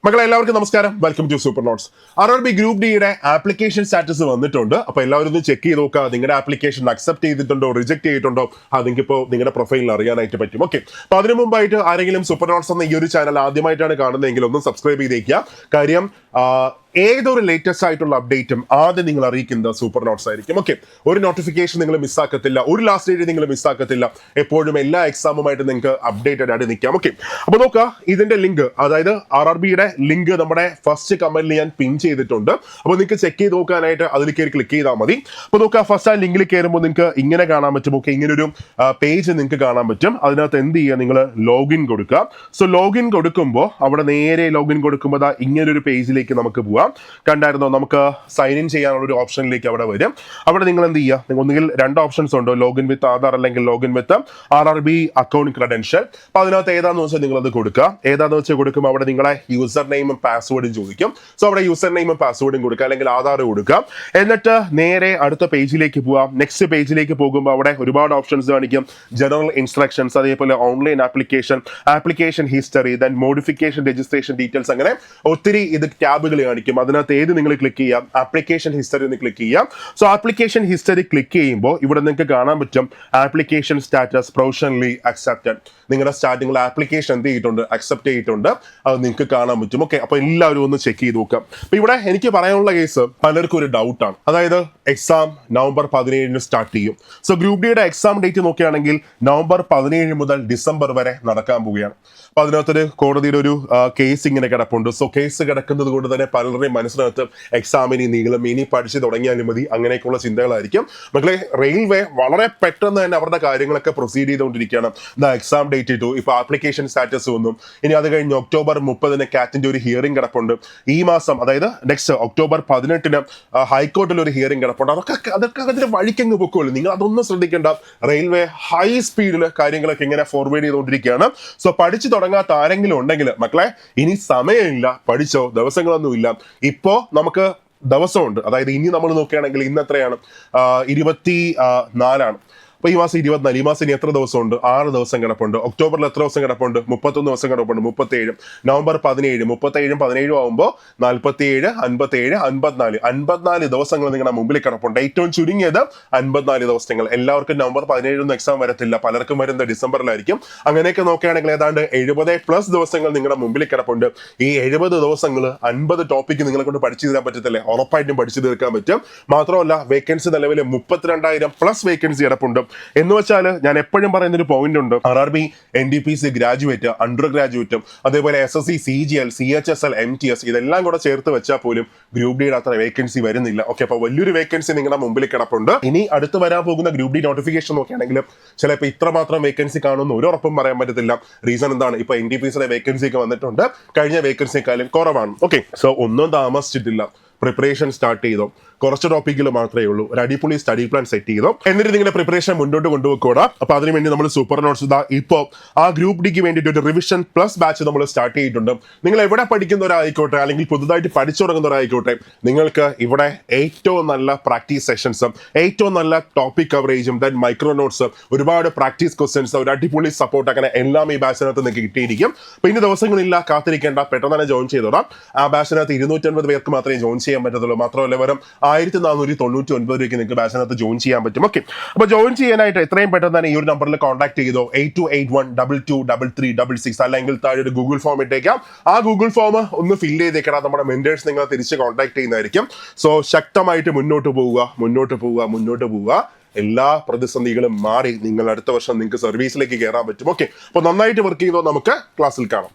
മക്കളെ എല്ലാവർക്കും നമസ്കാരം. Welcome to super notes. RRB group ഡിയുടെ ആപ്ലിക്കേഷൻ സ്റ്റാറ്റസ് വന്നിട്ടുണ്ട്. അപ്പോൾ എല്ലാവരും ഒന്ന് ചെക്ക് ചെയ്ത് നോക്കുക. നിങ്ങളുടെ ആപ്ലിക്കേഷൻ അക്സെപ്റ്റ് ചെയ്തിട്ടുണ്ടോ, റിജക്ട് ചെയ്തിട്ടുണ്ടോ, അത് നിങ്ങൾക്കിപ്പോൾ നിങ്ങളുടെ പ്രൊഫൈലിൽ അറിയാനായിട്ട് പറ്റും. ഓക്കെ, അപ്പോൾ അതിനു മുമ്പായിട്ട് ആരെങ്കിലും സൂപ്പർ നോട്ട്സ് എന്ന ഈ ഒരു ചാനൽ ആദ്യമായിട്ടാണ് കാണുന്നതെങ്കിൽ ഒന്ന് സബ്സ്ക്രൈബ് ചെയ്തേക്കുക. കാര്യം ഏതൊരു ലേറ്റസ്റ്റ് ആയിട്ടുള്ള അപ്ഡേറ്റും ആദ്യം നിങ്ങൾ അറിയിക്കുന്നത് സൂപ്പർ നോട്ട്സ് ആയിരിക്കും. ഓക്കെ, ഒരു നോട്ടിഫിക്കേഷൻ നിങ്ങൾ മിസ്സാക്കത്തില്ല, ഒരു ലാസ്റ്റ് ഡേറ്റ് നിങ്ങൾ മിസ്സാക്കത്തില്ല. എപ്പോഴും എല്ലാ എക്സാമുമായിട്ട് നിങ്ങൾക്ക് അപ്ഡേറ്റഡ് ആയിട്ട് നിൽക്കാം. ഓക്കെ, അപ്പോൾ നോക്കുക, ഇതിന്റെ ലിങ്ക്, അതായത് RRBയുടെ ലിങ്ക് നമ്മുടെ ഫസ്റ്റ് കമന്റിൽ ഞാൻ പിൻ ചെയ്തിട്ടുണ്ട്. അപ്പോൾ നിങ്ങൾക്ക് ചെക്ക് ചെയ്ത് നോക്കാനായിട്ട് അതിൽ കയറി ക്ലിക്ക് ചെയ്താൽ മതി. അപ്പോൾ നോക്കുക, ഫസ്റ്റ് ആ ലിങ്കിൽ കയറുമ്പോൾ നിങ്ങൾക്ക് ഇങ്ങനെ കാണാൻ പറ്റും. ഓക്കെ, ഇങ്ങനൊരു പേജ് നിങ്ങൾക്ക് കാണാൻ പറ്റും. അതിനകത്ത് എന്ത് ചെയ്യുക, നിങ്ങൾ ലോഗിൻ കൊടുക്കുക. സോ ലോഗിൻ കൊടുക്കുമ്പോൾ അവിടെ നേരെ ലോഗിൻ കൊടുക്കുമ്പോൾ ഇങ്ങനൊരു പേജിലേക്ക് നമുക്ക് പോവാം. കണ്ടായിരുന്നോ, നമുക്ക് സൈൻ ഇൻ ചെയ്യാനുള്ള ഒരു ഓപ്ഷനിലേക്ക് അവിടെ വരും. അവിടെ നിങ്ങൾ എന്ത് ചെയ്യുക, നിങ്ങൾ ഒന്നുകിൽ രണ്ട് ഓപ്ഷൻസ് ഉണ്ട്, ലോഗിൻ വിത്ത് ആധാർ അല്ലെങ്കിൽ ലോഗിൻ വിത്ത് RRB അക്കൗണ്ട് ക്രെഡൻഷ്യൽ. അപ്പോൾ അതിനകത്ത് ഏതാണെന്ന് വെച്ചാൽ നിങ്ങൾ അത് കൊടുക്കുക. ഏതാണെന്ന് വെച്ചാൽ കൊടുക്കുമ്പോൾ അവിടെ നിങ്ങളെ യൂസർ നെയിമും പാസ്വേഡും ചോദിക്കും. സോ അവിടെ യൂസർ നെയിമും പാസ്വേഡും കൊടുക്കുക, അല്ലെങ്കിൽ ആധാർ കൊടുക്കുക. എന്നിട്ട് നേരെ അടുത്ത പേജിലേക്ക് പോവാം. നെക്സ്റ്റ് പേജിലേക്ക് പോകുമ്പോൾ അവിടെ ഒരുപാട് ഓപ്ഷൻസ് കാണിക്കും. ജനറൽ ഇൻസ്ട്രക്ഷൻസ്, അതേപോലെ online application history, then modification, registration details, അങ്ങനെ ഒത്തിരി ഇത് ടാബുകൾ കാണിക്കും. അതിനകത്ത് ഏത് നിങ്ങൾ ക്ലിക്ക് ചെയ്യാം, ആപ്ലിക്കേഷൻ ഹിസ്റ്ററി എന്ന് ക്ലിക്ക് ചെയ്യാം. സോ ആപ്ലിക്കേഷൻ ഹിസ്റ്ററി ക്ലിക്ക് ചെയ്യുമ്പോൾ ഇവിടെ നിങ്ങൾക്ക് കാണാൻ പറ്റും ആപ്ലിക്കേഷൻ സ്റ്റാറ്റസ് പ്രൊവിഷണലി അക്സെപ്റ്റഡ്. നിങ്ങളുടെ സ്റ്റാർട്ടിംഗിൽ ആപ്ലിക്കേഷൻ എന്ത് ചെയ്തിട്ടുണ്ട്, അക്സെപ്റ്റ് ചെയ്തിട്ടുണ്ട്, അത് നിങ്ങൾക്ക് കാണാൻ പറ്റും. ഓക്കെ, അപ്പോൾ എല്ലാവരും ഒന്ന് ചെക്ക് ചെയ്ത് നോക്കാം. അപ്പോൾ ഇവിടെ എനിക്ക് പറയാനുള്ള കേസ് പലർക്കും ഒരു ഡൗട്ടാണ്. അതായത് എക്സാം നവംബർ 17 സ്റ്റാർട്ട് ചെയ്യും. സോ ഗ്രൂപ്പ് ഡിയുടെ എക്സാം ഡേറ്റ് നോക്കുകയാണെങ്കിൽ നവംബർ 17 മുതൽ ഡിസംബർ വരെ നടക്കാൻ പോവുകയാണ്. അപ്പോൾ അതിനകത്തൊരു കോടതിയുടെ ഒരു കേസ് ഇങ്ങനെ കിടപ്പുണ്ട്. സോ കേസ് കിടക്കുന്നത് കൊണ്ട് തന്നെ പലരുടെയും മനസ്സിനകത്ത് എക്സാമിന് നീളം, ഇനി പഠിച്ചു തുടങ്ങിയാലും മതി, അങ്ങനെയൊക്കെയുള്ള ചിന്തകളായിരിക്കും. മക്കളെ, റെയിൽവേ വളരെ പെട്ടെന്ന് തന്നെ അവരുടെ കാര്യങ്ങളൊക്കെ പ്രൊസീഡ് ചെയ്തുകൊണ്ടിരിക്കുകയാണ്. എക്സാം ഡേറ്റ് ഇട്ടു, ഇപ്പോൾ ആപ്ലിക്കേഷൻ സ്റ്റാറ്റസ് വന്നു. ഇനി അത് കഴിഞ്ഞ് ഒക്ടോബർ 30 കാറ്റിന്റെ ഒരു ഹിയറിംഗ് കിടപ്പുണ്ട്. ഈ മാസം, അതായത് നെക്സ്റ്റ് ഒക്ടോബർ 18 ഹൈക്കോർട്ടിൽ ഒരു ഹിയറിംഗ് കിടപ്പുണ്ട്. അതൊക്കെ അതിന്റെ വഴിക്കങ്ങ് പൊക്കോളൂ. നിങ്ങൾ അതൊന്നും ശ്രദ്ധിക്കേണ്ട. റെയിൽവേ ഹൈ സ്പീഡിൽ കാര്യങ്ങളൊക്കെ ഇങ്ങനെ ഫോർവേഡ് ചെയ്തുകൊണ്ടിരിക്കുകയാണ്. സോ പഠിച്ചു തുടങ്ങാത്ത ആരെങ്കിലും ഉണ്ടെങ്കിൽ മക്കളെ, ഇനി സമയമില്ല, പഠിച്ചോ, ദിവസങ്ങളൊന്നുമില്ല. ഇപ്പോ നമുക്ക് ദിവസമുണ്ട്. അതായത് ഇനി നമ്മൾ നോക്കുകയാണെങ്കിൽ ഇന്ന് എത്രയാണ്, 24. അപ്പോൾ ഈ മാസം 24. ഈ മാസം ഇനി എത്ര ദിവസമുണ്ട്? 6 ദിവസം കിടപ്പുണ്ട്. ഒക്ടോബറിൽ എത്ര ദിവസം കിടപ്പുണ്ട്? 31 ദിവസം കിടപ്പുണ്ട്. 37. നവംബർ 17, 37 17 ആകുമ്പോൾ 47, 57, 54 ദിവസങ്ങൾ നിങ്ങളുടെ മുമ്പിൽ കിടപ്പുണ്ട്. ഏറ്റവും ചുരുങ്ങിയത് 54 ദിവസങ്ങൾ. എല്ലാവർക്കും നവംബർ 17 എക്സാം വരത്തില്ല, പലർക്കും വരുന്നത് ഡിസംബറിലായിരിക്കും. അങ്ങനെയൊക്കെ നോക്കുകയാണെങ്കിൽ ഏതാണ്ട് 70+ ദിവസങ്ങൾ നിങ്ങളുടെ മുമ്പിൽ കിടപ്പുണ്ട്. ഈ 70 ദിവസങ്ങൾ 50 ടോപ്പിക്ക് നിങ്ങളെ കൊണ്ട് പഠിച്ചു തീരാൻ പറ്റത്തില്ലേ? ഉറപ്പായിട്ടും പഠിച്ചു തീർക്കാൻ പറ്റും. മാത്രമല്ല, വേക്കൻസി നിലവിൽ 32,000+ വേക്കൻസി കിടപ്പുണ്ട്. എന്ന് വെച്ചാൽ ഞാൻ എപ്പോഴും പറയുന്നൊരു പോയിന്റ് ഉണ്ട്, RRB NDPC ഗ്രാജുവേറ്റ്, അണ്ടർ ഗ്രാജുവേറ്റും, അതേപോലെ SSC CGL CHSL MTS ഇതെല്ലാം കൂടെ ചേർത്ത് വെച്ചാൽ പോലും ഗ്രൂപ്പ് ഡിയുടെ അത്ര വേക്കൻസി വരുന്നില്ല. ഓക്കെ, അപ്പോൾ വലിയൊരു വേക്കൻസി നിങ്ങളുടെ മുമ്പിൽ കിടപ്പുണ്ട്. ഇനി അടുത്ത് വരാൻ പോകുന്ന ഗ്രൂപ്പ് ഡി നോട്ടിഫിക്കേഷൻ നോക്കുകയാണെങ്കിൽ ചിലപ്പോൾ ഇത്രമാത്രം വേക്കൻസി കാണുമെന്ന് ഒരു ഉറപ്പും പറയാൻ പറ്റത്തില്ല. റീസൺ എന്താണ്? ഇപ്പോൾ NDPCയുടെ വേക്കൻസി ഒക്കെ വന്നിട്ടുണ്ട്, കഴിഞ്ഞ വേക്കൻസിക്കാളും കുറവാണ്. ഓക്കെ, സോ ഒന്നും താമസിച്ചിട്ടില്ല, പ്രിപ്പറേഷൻ സ്റ്റാർട്ട് ചെയ്തോ. കുറച്ച് ടോപ്പിക്കിൽ മാത്രമേ ഉള്ളൂ. ഒരു അടിപൊളി സ്റ്റഡി പ്ലാൻ സെറ്റ് ചെയ്തോ, എന്നിട്ട് നിങ്ങളുടെ പ്രിപ്പറേഷൻ മുന്നോട്ട് കൊണ്ടുപോയിക്കൂടാ. അപ്പോൾ അതിനുവേണ്ടി നമ്മൾ സൂപ്പർ നോട്ട്സ് ഇപ്പോൾ ആ ഗ്രൂപ്പ് ഡിക്ക് വേണ്ടിയിട്ട് ഒരു റിവിഷൻ പ്ലസ് ബാച്ച് നമ്മൾ സ്റ്റാർട്ട് ചെയ്തിട്ടുണ്ട്. നിങ്ങൾ എവിടെ പഠിക്കുന്നവരായിക്കോട്ടെ, അല്ലെങ്കിൽ പുതുതായിട്ട് പഠിച്ചു തുടങ്ങുന്നവരായിക്കോട്ടെ, നിങ്ങൾക്ക് ഇവിടെ ഏറ്റവും നല്ല പ്രാക്ടീസ് സെഷൻസും ഏറ്റവും നല്ല ടോപ്പിക് കവറേജും, ദെൻ മൈക്രോ നോട്ട്സ്, ഒരുപാട് പ്രാക്ടീസ് ക്വസ്റ്റ്യൻസ്, ഒരു അടിപൊളി സപ്പോർട്ട്, അങ്ങനെ എല്ലാം ഈ ബാച്ചിനകത്ത് നിങ്ങൾക്ക് കിട്ടിയിരിക്കും. അപ്പോൾ ഇനി ദിവസങ്ങളില്ല, കാത്തിരിക്കേണ്ട, പെട്ടെന്ന് തന്നെ ജോയിൻ ചെയ്തോടാം. ആ ബാച്ചിനകത്ത് 250 പേർക്ക് മാത്രമേ ജോയിൻ ചെയ്യാൻ പറ്റത്തുള്ളൂ. മാത്രമല്ല, വെറും 1499 രൂപയ്ക്ക് നിങ്ങൾക്ക് ബാച്ചിനകത്ത് ജോയിൻ ചെയ്യാൻ പറ്റും. ഓക്കെ, അപ്പോൾ ജോയിൻ ചെയ്യാനായിട്ട് എത്രയും പെട്ടെന്ന് തന്നെ ഈ ഒരു നമ്പറിൽ കോൺടാക്ട് ചെയ്തോ. 8281223366, അല്ലെങ്കിൽ താഴെ ഒരു ഗൂഗിൾ ഫോം ഇട്ടേക്കാം. ആ ഗൂഗിൾ ഫോം ഒന്ന് ഫില്ല് ചെയ്തേക്കണം. നമ്മുടെ മെന്റേഴ്സ് നിങ്ങൾ തിരിച്ച് കോൺടാക്ട് ചെയ്യുന്നതായിരിക്കും. സോ ശക്തമായിട്ട് മുന്നോട്ട് പോവുക. എല്ലാ പ്രതിസന്ധികളും മാറി നിങ്ങൾ അടുത്ത വർഷം നിങ്ങൾക്ക് സർവീസിലേക്ക് കയറാൻ പറ്റും. ഓക്കെ, അപ്പോൾ നന്നായിട്ട് വർക്ക് ചെയ്തോ. നമുക്ക് ക്ലാസ്സിൽ കാണാം.